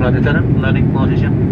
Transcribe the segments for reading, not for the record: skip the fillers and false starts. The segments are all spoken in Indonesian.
Landing position.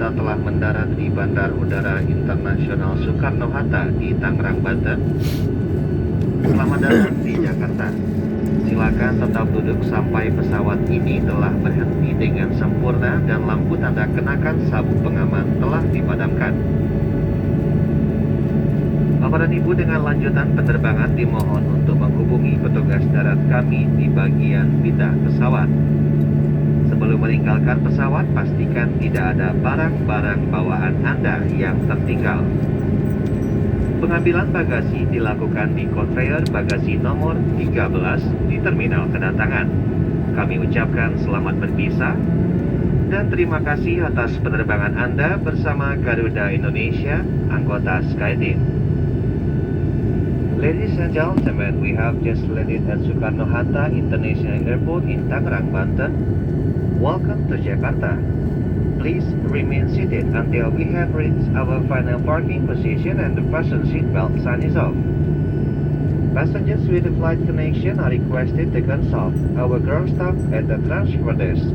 kita telah mendarat di Bandar Udara Internasional Soekarno-Hatta di Tangerang, Banten. Selamat datang di Jakarta. Silakan silakan tetap duduk sampai pesawat ini telah berhenti dengan sempurna dan lampu tanda kenakan sabuk pengaman telah dipadamkan. Bapak dan Ibu, dengan lanjutan penerbangan dimohon untuk menghubungi petugas darat kami di bagian pindah pesawat. Sebelum meninggalkan pesawat, pastikan tidak ada barang-barang bawaan Anda yang tertinggal. Pengambilan bagasi dilakukan di konveyor bagasi nomor 13 di terminal kedatangan. Kami ucapkan selamat berpisah dan terima kasih atas penerbangan Anda bersama Garuda Indonesia, anggota SkyTeam. Ladies and gentlemen, we have just landed at Soekarno-Hatta International Airport in Tangerang, Banten. Welcome to Jakarta. Please remain seated until we have reached our final parking position and the fasten seatbelt sign is off. Passengers with the flight connection are requested to consult our ground staff at the transfer desk.